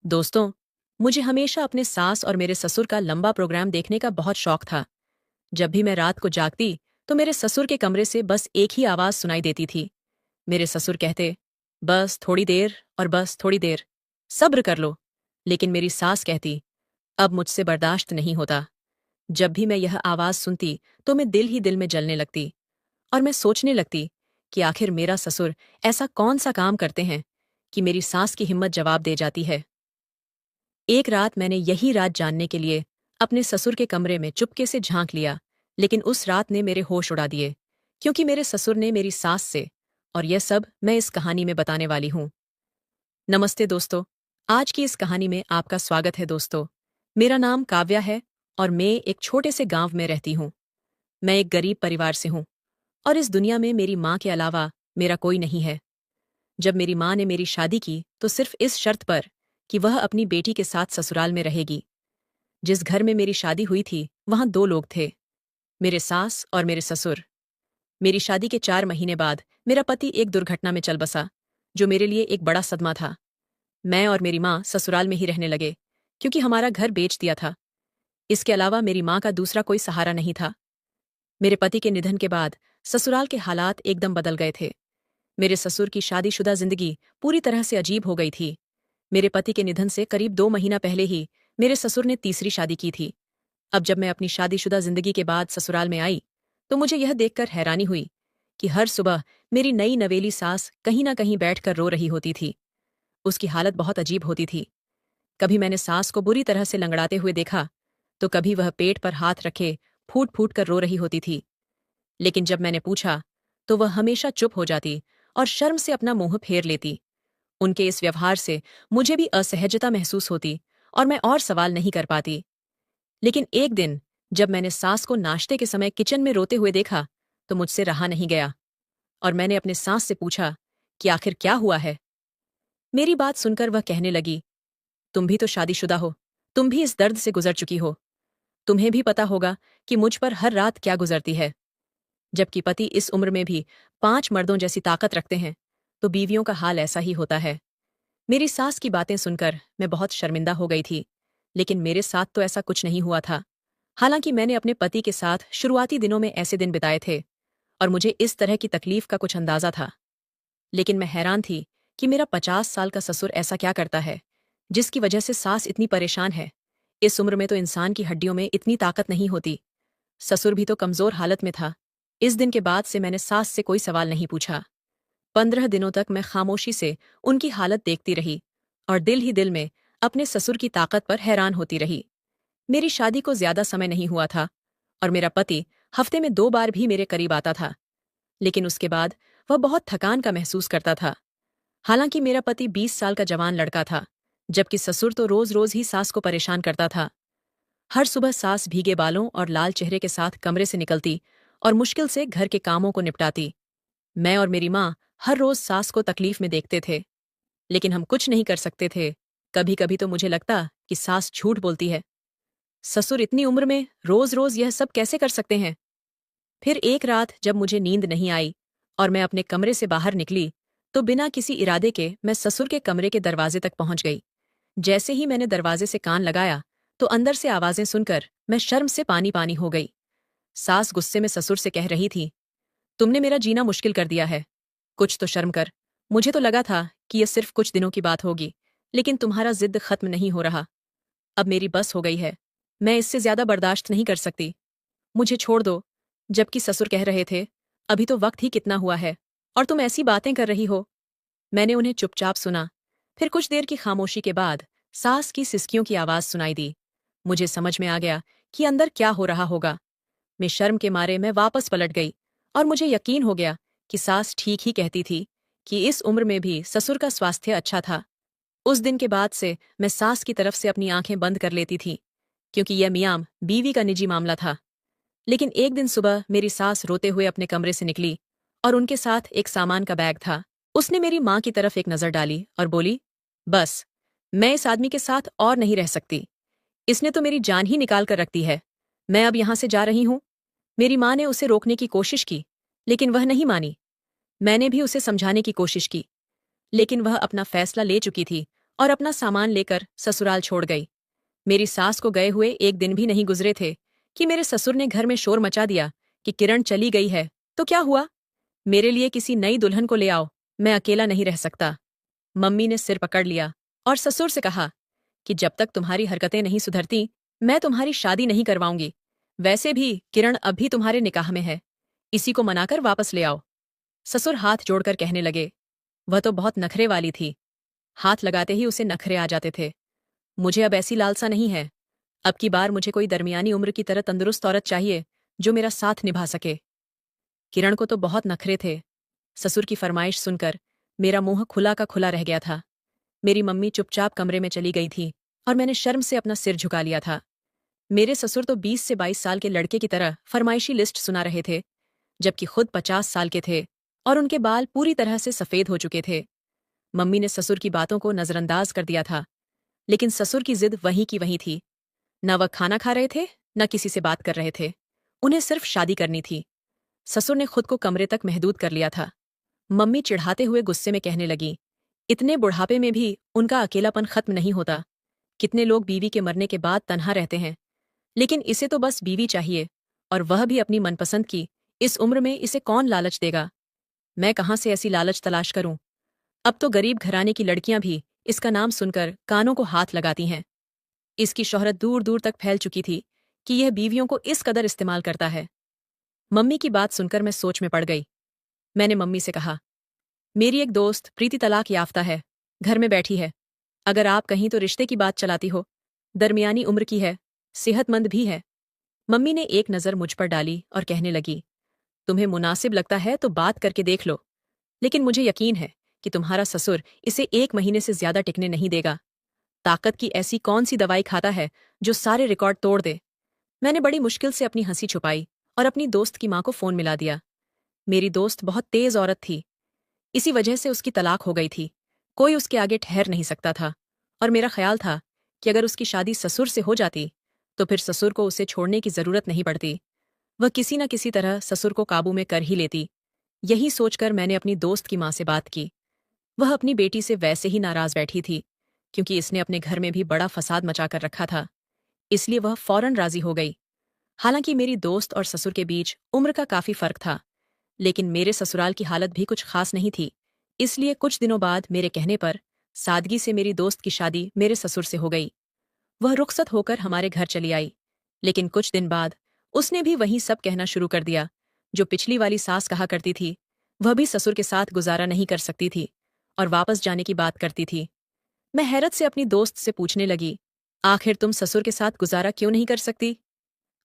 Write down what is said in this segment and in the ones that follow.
दोस्तों, मुझे हमेशा अपने सास और मेरे ससुर का लंबा प्रोग्राम देखने का बहुत शौक था। जब भी मैं रात को जागती, तो मेरे ससुर के कमरे से बस एक ही आवाज़ सुनाई देती थी। मेरे ससुर कहते, "बस थोड़ी देर और बस थोड़ी देर, सब्र कर लो।" लेकिन मेरी सास कहती, "अब मुझसे बर्दाश्त नहीं होता।" जब भी मैं यह आवाज़ सुनती, तो मैं दिल ही दिल में जलने लगती और मैं सोचने लगती कि आखिर मेरा ससुर ऐसा कौन-सा काम करते हैं कि मेरी सास की हिम्मत जवाब दे जाती है। एक रात मैंने यही रात जानने के लिए अपने ससुर के कमरे में चुपके से झांक लिया, लेकिन उस रात ने मेरे होश उड़ा दिए, क्योंकि मेरे ससुर ने मेरी सास से, और यह सब मैं इस कहानी में बताने वाली हूँ। नमस्ते दोस्तों, आज की इस कहानी में आपका स्वागत है दोस्तों। मेरा नाम काव्या है और मैं एक छोटे से गांव में रहती हूँ। मैं एक गरीब परिवार से हूँ और इस दुनिया में मेरी माँ के अलावा मेरा कोई नहीं है। जब मेरी माँ ने मेरी शादी की तो सिर्फ इस शर्त पर कि वह अपनी बेटी के साथ ससुराल में रहेगी। जिस घर में मेरी शादी हुई थी वहां दो लोग थे, मेरे सास और मेरे ससुर। मेरी शादी के 4 महीने बाद मेरा पति एक दुर्घटना में चल बसा, जो मेरे लिए एक बड़ा सदमा था। मैं और मेरी माँ ससुराल में ही रहने लगे, क्योंकि हमारा घर बेच दिया था। इसके अलावा मेरी माँ का दूसरा कोई सहारा नहीं था। मेरे पति के निधन के बाद ससुराल के हालात एकदम बदल गए थे। मेरे ससुर की शादीशुदा जिंदगी पूरी तरह से अजीब हो गई थी। मेरे पति के निधन से करीब 2 महीना पहले ही मेरे ससुर ने तीसरी शादी की थी। अब जब मैं अपनी शादीशुदा जिंदगी के बाद ससुराल में आई, तो मुझे यह देखकर हैरानी हुई कि हर सुबह मेरी नई नवेली सास कहीं न कहीं बैठकर रो रही होती थी। उसकी हालत बहुत अजीब होती थी। कभी मैंने सास को बुरी तरह से लंगड़ाते हुए देखा, तो कभी वह पेट पर हाथ रखे फूट फूट कर रो रही होती थी। लेकिन जब मैंने पूछा, तो वह हमेशा चुप हो जाती और शर्म से अपना मुंह फेर लेती। उनके इस व्यवहार से मुझे भी असहजता महसूस होती और मैं और सवाल नहीं कर पाती। लेकिन एक दिन जब मैंने सास को नाश्ते के समय किचन में रोते हुए देखा, तो मुझसे रहा नहीं गया और मैंने अपने सास से पूछा कि आखिर क्या हुआ है। मेरी बात सुनकर वह कहने लगी, "तुम भी तो शादीशुदा हो, तुम भी इस दर्द से गुजर चुकी हो। तुम्हें भी पता होगा कि मुझ पर हर रात क्या गुजरती है। जबकि पति इस उम्र में भी 5 मर्दों जैसी ताकत रखते हैं, तो बीवियों का हाल ऐसा ही होता है।" मेरी सास की बातें सुनकर मैं बहुत शर्मिंदा हो गई थी, लेकिन मेरे साथ तो ऐसा कुछ नहीं हुआ था। हालांकि मैंने अपने पति के साथ शुरुआती दिनों में ऐसे दिन बिताए थे और मुझे इस तरह की तकलीफ का कुछ अंदाजा था। लेकिन मैं हैरान थी कि मेरा 50 साल का ससुर ऐसा क्या करता है, जिसकी वजह से सास इतनी परेशान है। इस उम्र में तो इंसान की हड्डियों में इतनी ताकत नहीं होती। ससुर भी तो कमजोर हालत में था। इस दिन के बाद से मैंने सास से कोई सवाल नहीं पूछा। 15 दिनों तक मैं खामोशी से उनकी हालत देखती रही और दिल ही दिल में अपने ससुर की ताकत पर हैरान होती रही। मेरी शादी को ज्यादा समय नहीं हुआ था और मेरा पति हफ्ते में 2 बार भी मेरे करीब आता था, लेकिन उसके बाद वह बहुत थकान का महसूस करता था। हालांकि मेरा पति 20 साल का जवान लड़का था, जबकि ससुर तो रोज रोज ही सास को परेशान करता था। हर सुबह सास भीगे बालों और लाल चेहरे के साथ कमरे से निकलती और मुश्किल से घर के कामों को निपटाती। मैं और मेरी माँ हर रोज सास को तकलीफ में देखते थे, लेकिन हम कुछ नहीं कर सकते थे। कभी कभी तो मुझे लगता कि सास झूठ बोलती है। ससुर इतनी उम्र में रोज रोज यह सब कैसे कर सकते हैं। फिर एक रात जब मुझे नींद नहीं आई और मैं अपने कमरे से बाहर निकली, तो बिना किसी इरादे के मैं ससुर के कमरे के दरवाजे तक पहुंच गई। जैसे ही मैंने दरवाजे से कान लगाया, तो अंदर से आवाजें सुनकर मैं शर्म से पानी पानी हो गई। सास गुस्से में ससुर से कह रही थी, "तुमने मेरा जीना मुश्किल कर दिया है। कुछ तो शर्म कर। मुझे तो लगा था कि यह सिर्फ कुछ दिनों की बात होगी, लेकिन तुम्हारा जिद खत्म नहीं हो रहा। अब मेरी बस हो गई है। मैं इससे ज्यादा बर्दाश्त नहीं कर सकती। मुझे छोड़ दो।" जबकि ससुर कह रहे थे, "अभी तो वक्त ही कितना हुआ है और तुम ऐसी बातें कर रही हो।" मैंने उन्हें चुपचाप सुना। फिर कुछ देर की खामोशी के बाद सास की सिसकियों की आवाज सुनाई दी। मुझे समझ में आ गया कि अंदर क्या हो रहा होगा। मैं शर्म के मारे मैं वापस पलट गई और मुझे यकीन हो गया कि सास ठीक ही कहती थी कि इस उम्र में भी ससुर का स्वास्थ्य अच्छा था। उस दिन के बाद से मैं सास की तरफ से अपनी आंखें बंद कर लेती थी, क्योंकि यह मियाम बीवी का निजी मामला था। लेकिन एक दिन सुबह मेरी सास रोते हुए अपने कमरे से निकली और उनके साथ एक सामान का बैग था। उसने मेरी माँ की तरफ एक नजर डाली और बोली, "बस, मैं इस आदमी के साथ और नहीं रह सकती। इसने तो मेरी जान ही निकाल कर रख दी है। मैं अब यहां से जा रही हूं।" मेरी माँ ने उसे रोकने की कोशिश की, लेकिन वह नहीं मानी। मैंने भी उसे समझाने की कोशिश की, लेकिन वह अपना फैसला ले चुकी थी और अपना सामान लेकर ससुराल छोड़ गई। मेरी सास को गए हुए एक दिन भी नहीं गुजरे थे कि मेरे ससुर ने घर में शोर मचा दिया कि किरण चली गई है तो क्या हुआ, मेरे लिए किसी नई दुल्हन को ले आओ, मैं अकेला नहीं रह सकता। मम्मी ने सिर पकड़ लिया और ससुर से कहा कि जब तक तुम्हारी हरकतें नहीं सुधरती मैं तुम्हारी शादी नहीं करवाऊंगी। वैसे भी किरण अब भी तुम्हारे निकाह में है, इसी को मनाकर वापस ले आओ। ससुर हाथ जोड़कर कहने लगे। वह तो बहुत नखरे वाली थी, हाथ लगाते ही उसे नखरे आ जाते थे। मुझे अब ऐसी लालसा नहीं है। अब की बार मुझे कोई दरमियानी उम्र की तरह तंदुरुस्त औरत चाहिए जो मेरा साथ निभा सके। किरण को तो बहुत नखरे थे। ससुर की फरमाइश सुनकर मेरा मुंह खुला का खुला रह गया था। मेरी मम्मी चुपचाप कमरे में चली गई थी और मैंने शर्म से अपना सिर झुका लिया था। मेरे ससुर तो 20 से 22 साल के लड़के की तरह फरमाइशी लिस्ट सुना रहे थे, जबकि खुद 50 साल के थे और उनके बाल पूरी तरह से सफेद हो चुके थे। मम्मी ने ससुर की बातों को नजरअंदाज कर दिया था, लेकिन ससुर की जिद वहीं की वहीं थी। न वह खाना खा रहे थे, न किसी से बात कर रहे थे। उन्हें सिर्फ शादी करनी थी। ससुर ने खुद को कमरे तक महदूद कर लिया था। मम्मी चिढ़ाते हुए गुस्से में कहने लगी, इतने बुढ़ापे में भी उनका अकेलापन खत्म नहीं होता। कितने लोग बीवी के मरने के बाद तन्हा रहते हैं, लेकिन इसे तो बस बीवी चाहिए, और वह भी अपनी मनपसंद की। इस उम्र में इसे कौन लालच देगा? मैं कहाँ से ऐसी लालच तलाश करूं? अब तो गरीब घराने की लड़कियां भी इसका नाम सुनकर कानों को हाथ लगाती हैं। इसकी शोहरत दूर दूर तक फैल चुकी थी कि यह बीवियों को इस कदर इस्तेमाल करता है। मम्मी की बात सुनकर मैं सोच में पड़ गई। मैंने मम्मी से कहा, मेरी एक दोस्त प्रीति तलाक याफ्ता है, घर में बैठी है। अगर आप कहीं तो रिश्ते की बात चलाती हो। दरमियानी उम्र की है, सेहतमंद भी है। मम्मी ने एक नज़र मुझ पर डाली और कहने लगी, तुम्हें मुनासिब लगता है तो बात करके देख लो, लेकिन मुझे यकीन है कि तुम्हारा ससुर इसे 1 महीने से ज्यादा टिकने नहीं देगा। ताकत की ऐसी कौन सी दवाई खाता है जो सारे रिकॉर्ड तोड़ दे? मैंने बड़ी मुश्किल से अपनी हंसी छुपाई और अपनी दोस्त की माँ को फोन मिला दिया। मेरी दोस्त बहुत तेज औरत थी, इसी वजह से उसकी तलाक हो गई थी। कोई उसके आगे ठहर नहीं सकता था, और मेरा ख्याल था कि अगर उसकी शादी ससुर से हो जाती तो फिर ससुर को उसे छोड़ने की जरूरत नहीं पड़ती। वह किसी न किसी तरह ससुर को काबू में कर ही लेती। यही सोचकर मैंने अपनी दोस्त की माँ से बात की। वह अपनी बेटी से वैसे ही नाराज बैठी थी, क्योंकि इसने अपने घर में भी बड़ा फसाद मचाकर रखा था। इसलिए वह फौरन राजी हो गई। हालांकि मेरी दोस्त और ससुर के बीच उम्र का काफी फर्क था, लेकिन मेरे ससुराल की हालत भी कुछ खास नहीं थी। इसलिए कुछ दिनों बाद मेरे कहने पर सादगी से मेरी दोस्त की शादी मेरे ससुर से हो गई। वह रुखसत होकर हमारे घर चली आई, लेकिन कुछ दिन बाद उसने भी वही सब कहना शुरू कर दिया जो पिछली वाली सास कहा करती थी। वह भी ससुर के साथ गुजारा नहीं कर सकती थी और वापस जाने की बात करती थी। मैं हैरत से अपनी दोस्त से पूछने लगी, आखिर तुम ससुर के साथ गुजारा क्यों नहीं कर सकती?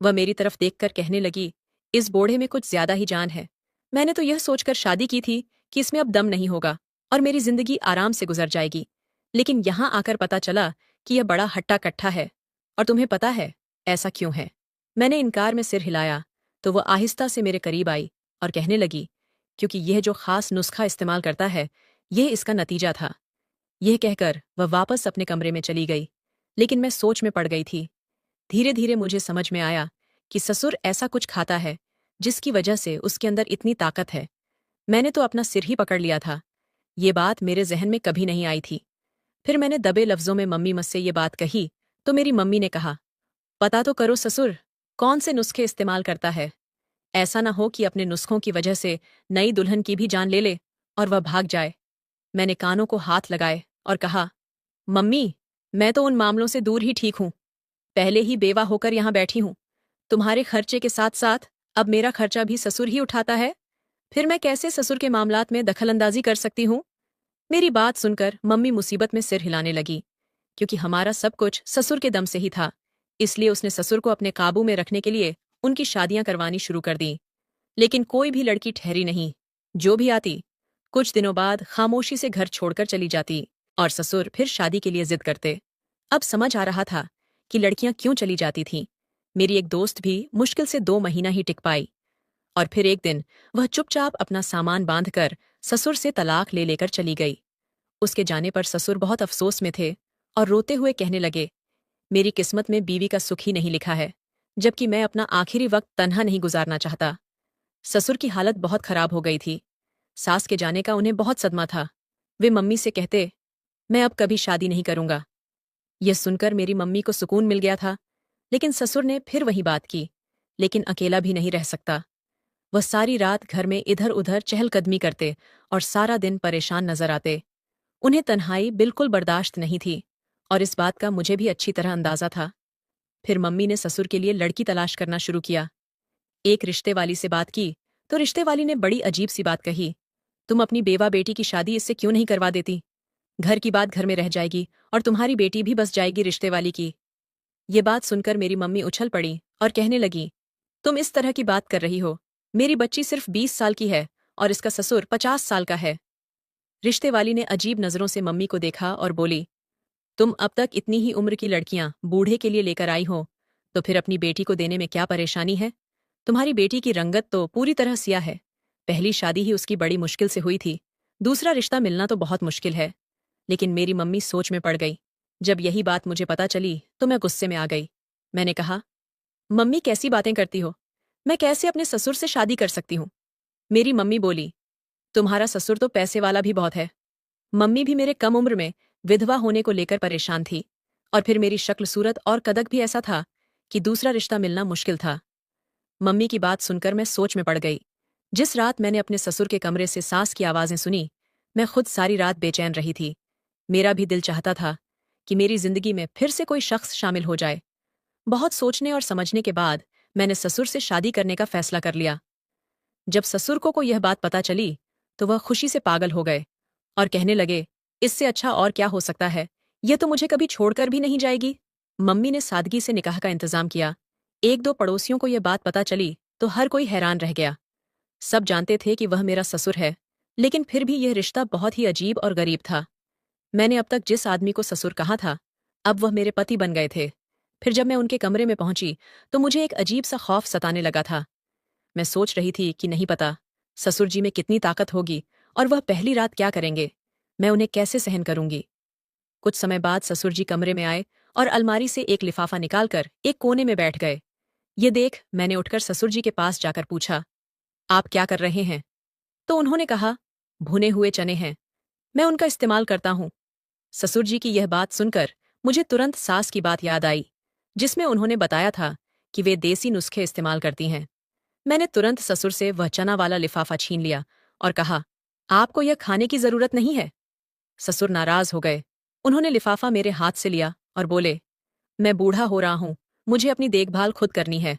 वह मेरी तरफ देखकर कहने लगी, इस बोढ़े में कुछ ज्यादा ही जान है। मैंने तो यह सोचकर शादी की थी कि इसमें अब दम नहीं होगा और मेरी जिंदगी आराम से गुजर जाएगी, लेकिन यहां आकर पता चला कि यह बड़ा हट्टा कट्ठा है। और तुम्हें पता है ऐसा क्यों है? मैंने इनकार में सिर हिलाया तो वह आहिस्ता से मेरे करीब आई और कहने लगी, क्योंकि यह जो खास नुस्खा इस्तेमाल करता है, यह इसका नतीजा था। यह कहकर वह वापस अपने कमरे में चली गई, लेकिन मैं सोच में पड़ गई थी। धीरे धीरे मुझे समझ में आया कि ससुर ऐसा कुछ खाता है जिसकी वजह से उसके अंदर इतनी ताकत है। मैंने तो अपना सिर ही पकड़ लिया था। ये बात मेरे जहन में कभी नहीं आई थी। फिर मैंने दबे लफ्जों में मम्मी मुझसे ये बात कही तो मेरी मम्मी ने कहा, पता तो करो ससुर कौन से नुस्खे इस्तेमाल करता है। ऐसा ना हो कि अपने नुस्खों की वजह से नई दुल्हन की भी जान ले ले और वह भाग जाए। मैंने कानों को हाथ लगाए और कहा, मम्मी, मैं तो उन मामलों से दूर ही ठीक हूं। पहले ही बेवा होकर यहां बैठी हूं। तुम्हारे खर्चे के साथ साथ अब मेरा खर्चा भी ससुर ही उठाता है। फिर मैं कैसे ससुर के मामलात में दखलंदाजी कर सकती हूं? मेरी बात सुनकर मम्मी मुसीबत में सिर हिलाने लगी, क्योंकि हमारा सब कुछ ससुर के दम से ही था। इसलिए उसने ससुर को अपने काबू में रखने के लिए उनकी शादियां करवानी शुरू कर दी। लेकिन कोई भी लड़की ठहरी नहीं। जो भी आती कुछ दिनों बाद खामोशी से घर छोड़कर चली जाती और ससुर फिर शादी के लिए जिद करते। अब समझ आ रहा था कि लड़कियां क्यों चली जाती थीं। मेरी एक दोस्त भी मुश्किल से 2 महीना ही टिक पाई, और फिर एक दिन वह चुपचाप अपना सामान बांधकर ससुर से तलाक ले लेकर चली गई। उसके जाने पर ससुर बहुत अफसोस में थे और रोते हुए कहने लगे, मेरी किस्मत में बीवी का सुख ही नहीं लिखा है, जबकि मैं अपना आखिरी वक्त तन्हा नहीं गुजारना चाहता। ससुर की हालत बहुत खराब हो गई थी। सास के जाने का उन्हें बहुत सदमा था। वे मम्मी से कहते, मैं अब कभी शादी नहीं करूंगा। यह सुनकर मेरी मम्मी को सुकून मिल गया था, लेकिन ससुर ने फिर वही बात की। लेकिन अकेला भी नहीं रह सकता। वह सारी रात घर में इधर उधर चहलकदमी करते और सारा दिन परेशान नजर आते। उन्हें तन्हाई बिल्कुल बर्दाश्त नहीं थी, और इस बात का मुझे भी अच्छी तरह अंदाजा था। फिर मम्मी ने ससुर के लिए लड़की तलाश करना शुरू किया। एक रिश्ते वाली से बात की तो रिश्ते वाली ने बड़ी अजीब सी बात कही। तुम अपनी बेवा बेटी की शादी इससे क्यों नहीं करवा देती? घर की बात घर में रह जाएगी और तुम्हारी बेटी भी बस जाएगी रिश्ते वाली की। ये बात सुनकर मेरी मम्मी उछल पड़ी और कहने लगी, तुम इस तरह की बात कर रही हो? मेरी बच्ची सिर्फ 20 साल की है और इसका ससुर 50 साल का है। रिश्ते वाली ने अजीब नजरों से मम्मी को देखा और बोली, तुम अब तक इतनी ही उम्र की लड़कियां बूढ़े के लिए लेकर आई हो, तो फिर अपनी बेटी को देने में क्या परेशानी है? तुम्हारी बेटी की रंगत तो पूरी तरह सिया है। पहली शादी ही उसकी बड़ी मुश्किल से हुई थी, दूसरा रिश्ता मिलना तो बहुत मुश्किल है। लेकिन मेरी मम्मी सोच में पड़ गई। जब यही बात मुझे पता चली तो मैं गुस्से में आ गई। मैंने कहा, मम्मी कैसी बातें करती हो? मैं कैसे अपने ससुर से शादी कर सकती हूँ? मेरी मम्मी बोली, तुम्हारा ससुर तो पैसे वाला भी बहुत है। मम्मी भी मेरे कम उम्र में विधवा होने को लेकर परेशान थी, और फिर मेरी शक्ल सूरत और कदक भी ऐसा था कि दूसरा रिश्ता मिलना मुश्किल था। मम्मी की बात सुनकर मैं सोच में पड़ गई। जिस रात मैंने अपने ससुर के कमरे से सास की आवाजें सुनी, मैं खुद सारी रात बेचैन रही थी। मेरा भी दिल चाहता था कि मेरी जिंदगी में फिर से कोई शख्स शामिल हो जाए। बहुत सोचने और समझने के बाद मैंने ससुर से शादी करने का फैसला कर लिया। जब ससुर को यह बात पता चली तो वह खुशी से पागल हो गए और कहने लगे, इससे अच्छा और क्या हो सकता है? यह तो मुझे कभी छोड़कर भी नहीं जाएगी। मम्मी ने सादगी से निकाह का इंतजाम किया। एक दो पड़ोसियों को यह बात पता चली तो हर कोई हैरान रह गया। सब जानते थे कि वह मेरा ससुर है, लेकिन फिर भी यह रिश्ता बहुत ही अजीब और गरीब था। मैंने अब तक जिस आदमी को ससुर कहा था, अब वह मेरे पति बन गए थे। फिर जब मैं उनके कमरे में पहुंची तो मुझे एक अजीब सा खौफ सताने लगा था। मैं सोच रही थी कि नहीं पता ससुर जी में कितनी ताकत होगी, और वह पहली रात क्या करेंगे? मैं उन्हें कैसे सहन करूंगी? कुछ समय बाद ससुर जी कमरे में आए और अलमारी से एक लिफाफा निकालकर एक कोने में बैठ गए। ये देख मैंने उठकर ससुर जी के पास जाकर पूछा, आप क्या कर रहे हैं? तो उन्होंने कहा, भुने हुए चने हैं, मैं उनका इस्तेमाल करता हूं। ससुर जी की यह बात सुनकर मुझे तुरंत सास की बात याद आई, जिसमें उन्होंने बताया था कि वे देसी नुस्खे इस्तेमाल करती हैं। मैंने तुरंत ससुर से वह चना वाला लिफाफा छीन लिया और कहा, आपको यह खाने की जरूरत नहीं है। ससुर नाराज हो गए। उन्होंने लिफाफा मेरे हाथ से लिया और बोले, मैं बूढ़ा हो रहा हूं, मुझे अपनी देखभाल खुद करनी है।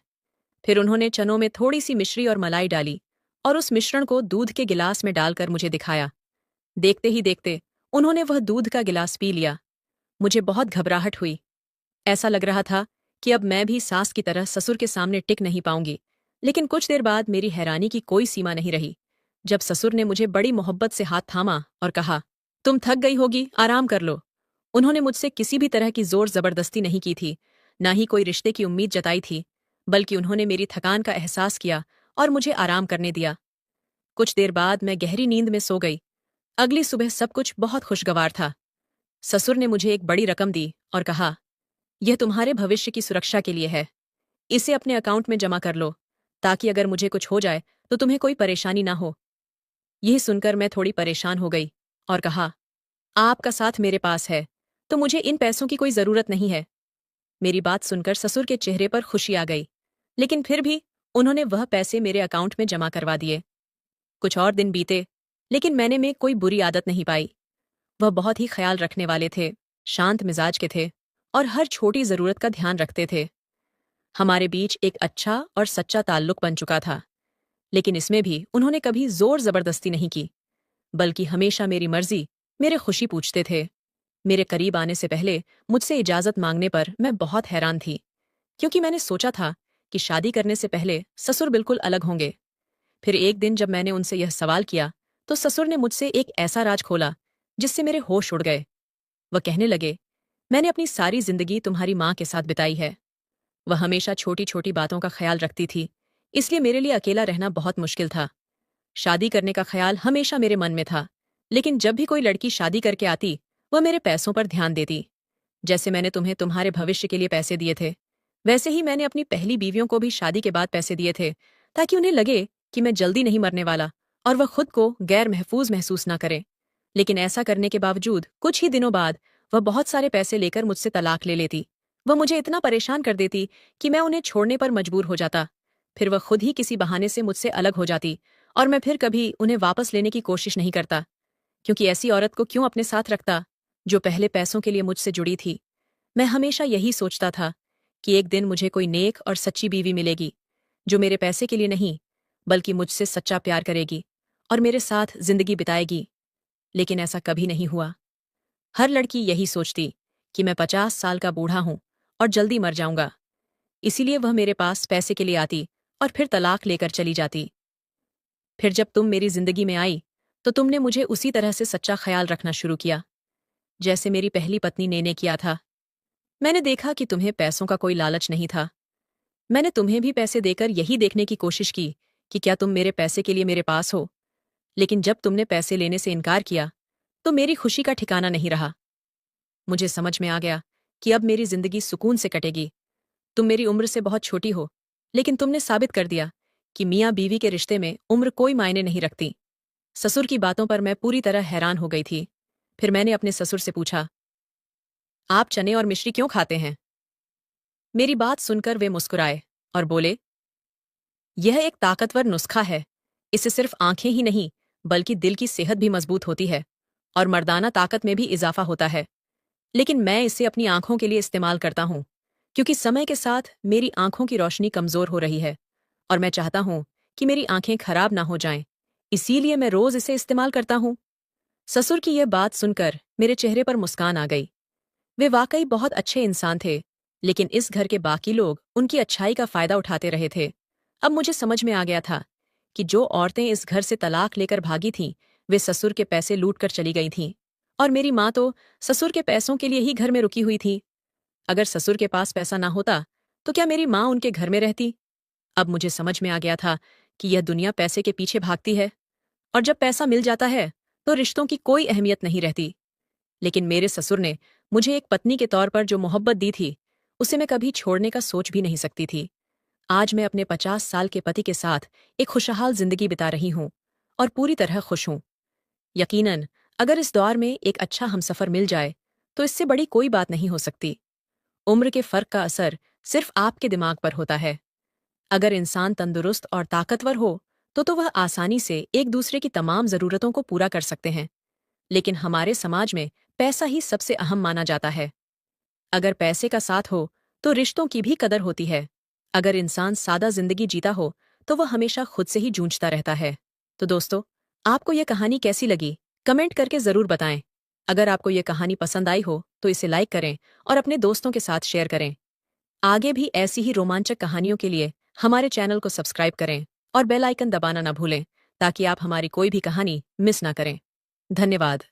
फिर उन्होंने चनों में थोड़ी सी मिश्री और मलाई डाली और उस मिश्रण को दूध के गिलास में डालकर मुझे दिखाया। देखते ही देखते उन्होंने वह दूध का गिलास पी लिया। मुझे बहुत घबराहट हुई। ऐसा लग रहा था कि अब मैं भी सास की तरह ससुर के सामने टिक नहीं पाऊंगी। लेकिन कुछ देर बाद मेरी हैरानी की कोई सीमा नहीं रही, जब ससुर ने मुझे बड़ी मोहब्बत से हाथ थामा और कहा, तुम थक गई होगी, आराम कर लो। उन्होंने मुझसे किसी भी तरह की जोर जबरदस्ती नहीं की थी, ना ही कोई रिश्ते की उम्मीद जताई थी, बल्कि उन्होंने मेरी थकान का एहसास किया और मुझे आराम करने दिया। कुछ देर बाद मैं गहरी नींद में सो गई। अगली सुबह सब कुछ बहुत खुशगवार था। ससुर ने मुझे एक बड़ी रकम दी और कहा, यह तुम्हारे भविष्य की सुरक्षा के लिए है, इसे अपने अकाउंट में जमा कर लो, ताकि अगर मुझे कुछ हो जाए तो तुम्हें कोई परेशानी ना हो। यह सुनकर मैं थोड़ी परेशान हो गई और कहा, आपका साथ मेरे पास है, तो मुझे इन पैसों की कोई जरूरत नहीं है। मेरी बात सुनकर ससुर के चेहरे पर खुशी आ गई, लेकिन फिर भी उन्होंने वह पैसे मेरे अकाउंट में जमा करवा दिए। कुछ और दिन बीते, लेकिन मैंने में कोई बुरी आदत नहीं पाई। वह बहुत ही ख्याल रखने वाले थे, शांत मिजाज के थे और हर छोटी जरूरत का ध्यान रखते थे। हमारे बीच एक अच्छा और सच्चा ताल्लुक बन चुका था, लेकिन इसमें भी उन्होंने कभी जोर जबरदस्ती नहीं की, बल्कि हमेशा मेरी मर्जी, मेरे खुशी पूछते थे। मेरे करीब आने से पहले मुझसे इजाजत मांगने पर मैं बहुत हैरान थी, क्योंकि मैंने सोचा था कि शादी करने से पहले ससुर बिल्कुल अलग होंगे। फिर एक दिन जब मैंने उनसे यह सवाल किया तो ससुर ने मुझसे एक ऐसा राज खोला जिससे मेरे होश उड़ गए। वह कहने लगे, मैंने अपनी सारी जिंदगी तुम्हारी माँ के साथ बिताई है। वह हमेशा छोटी छोटी बातों का ख्याल रखती थी, इसलिए मेरे लिए अकेला रहना बहुत मुश्किल था। शादी करने का ख्याल हमेशा मेरे मन में था, लेकिन जब भी कोई लड़की शादी करके आती वह मेरे पैसों पर ध्यान देती। जैसे मैंने तुम्हें तुम्हारे भविष्य के लिए पैसे दिए थे, वैसे ही मैंने अपनी पहली बीवियों को भी शादी के बाद पैसे दिए थे, ताकि उन्हें लगे कि मैं जल्दी नहीं मरने वाला और वह खुद को गैर महफूज महसूस ना करे। लेकिन ऐसा करने के बावजूद कुछ ही दिनों बाद वह बहुत सारे पैसे लेकर मुझसे तलाक ले लेती। वह मुझे इतना परेशान कर देती कि मैं उन्हें छोड़ने पर मजबूर हो जाता। फिर वह खुद ही किसी बहाने से मुझसे अलग हो जाती और मैं फिर कभी उन्हें वापस लेने की कोशिश नहीं करता, क्योंकि ऐसी औरत को क्यों अपने साथ रखता जो पहले पैसों के लिए मुझसे जुड़ी थी। मैं हमेशा यही सोचता था कि एक दिन मुझे कोई नेक और सच्ची बीवी मिलेगी जो मेरे पैसे के लिए नहीं बल्कि मुझसे सच्चा प्यार करेगी और मेरे साथ जिंदगी बिताएगी। लेकिन ऐसा कभी नहीं हुआ। हर लड़की यही सोचती कि मैं 50 साल का बूढ़ा हूं और जल्दी मर जाऊंगा, इसीलिए वह मेरे पास पैसे के लिए आती और फिर तलाक लेकर चली जाती। फिर जब तुम मेरी जिंदगी में आई तो तुमने मुझे उसी तरह से सच्चा ख्याल रखना शुरू किया जैसे मेरी पहली पत्नी ने किया था। मैंने देखा कि तुम्हें पैसों का कोई लालच नहीं था। मैंने तुम्हें भी पैसे देकर यही देखने की कोशिश की कि क्या तुम मेरे पैसे के लिए मेरे पास हो। लेकिन जब तुमने पैसे लेने से इनकार किया तो मेरी खुशी का ठिकाना नहीं रहा। मुझे समझ में आ गया कि अब मेरी जिंदगी सुकून से कटेगी। तुम मेरी उम्र से बहुत छोटी हो, लेकिन तुमने साबित कर दिया कि मियाँ बीवी के रिश्ते में उम्र कोई मायने नहीं रखती। ससुर की बातों पर मैं पूरी तरह हैरान हो गई थी। फिर मैंने अपने ससुर से पूछा, आप चने और मिश्री क्यों खाते हैं? मेरी बात सुनकर वे मुस्कुराए और बोले, यह एक ताकतवर नुस्खा है। इससे सिर्फ आंखें ही नहीं बल्कि दिल की सेहत भी मजबूत होती है और मर्दाना ताकत में भी इजाफा होता है। लेकिन मैं इसे अपनी आंखों के लिए इस्तेमाल करता हूं, क्योंकि समय के साथ मेरी आंखों की रोशनी कमजोर हो रही है और मैं चाहता हूं कि मेरी आंखें खराब ना हो जाएं। इसीलिए मैं रोज इसे इस्तेमाल करता हूं। ससुर की यह बात सुनकर मेरे चेहरे पर मुस्कान आ गई। वे वाकई बहुत अच्छे इंसान थे, लेकिन इस घर के बाकी लोग उनकी अच्छाई का फायदा उठाते रहे थे। अब मुझे समझ में आ गया था कि जो औरतें इस घर से तलाक लेकर भागी थीं, वे ससुर के पैसे लूटकर चली गई थीं। और मेरी माँ तो ससुर के पैसों के लिए ही घर में रुकी हुई थी। अगर ससुर के पास पैसा ना होता तो क्या मेरी माँ उनके घर में रहती? अब मुझे समझ में आ गया था कि यह दुनिया पैसे के पीछे भागती है और जब पैसा मिल जाता है तो रिश्तों की कोई अहमियत नहीं रहती। लेकिन मेरे ससुर ने मुझे एक पत्नी के तौर पर जो मोहब्बत दी थी, उसे मैं कभी छोड़ने का सोच भी नहीं सकती थी। आज मैं अपने 50 साल के पति के साथ एक खुशहाल जिंदगी बिता रही हूं और पूरी तरह खुश हूं। यकीनन अगर इस दौर में एक अच्छा हमसफर मिल जाए तो इससे बड़ी कोई बात नहीं हो सकती। उम्र के फर्क का असर सिर्फ आपके दिमाग पर होता है। अगर इंसान तंदुरुस्त और ताकतवर हो तो वह आसानी से एक दूसरे की तमाम जरूरतों को पूरा कर सकते हैं। लेकिन हमारे समाज में पैसा ही सबसे अहम माना जाता है। अगर पैसे का साथ हो तो रिश्तों की भी कदर होती है। अगर इंसान सादा जिंदगी जीता हो तो वह हमेशा खुद से ही जूझता रहता है। तो दोस्तों, आपको यह कहानी कैसी लगी? कमेंट करके जरूर बताएं। अगर आपको यह कहानी पसंद आई हो तो इसे लाइक करें और अपने दोस्तों के साथ शेयर करें। आगे भी ऐसी ही रोमांचक कहानियों के लिए हमारे चैनल को सब्सक्राइब करें और बेल आइकन दबाना न भूलें ताकि आप हमारी कोई भी कहानी मिस ना करें। धन्यवाद।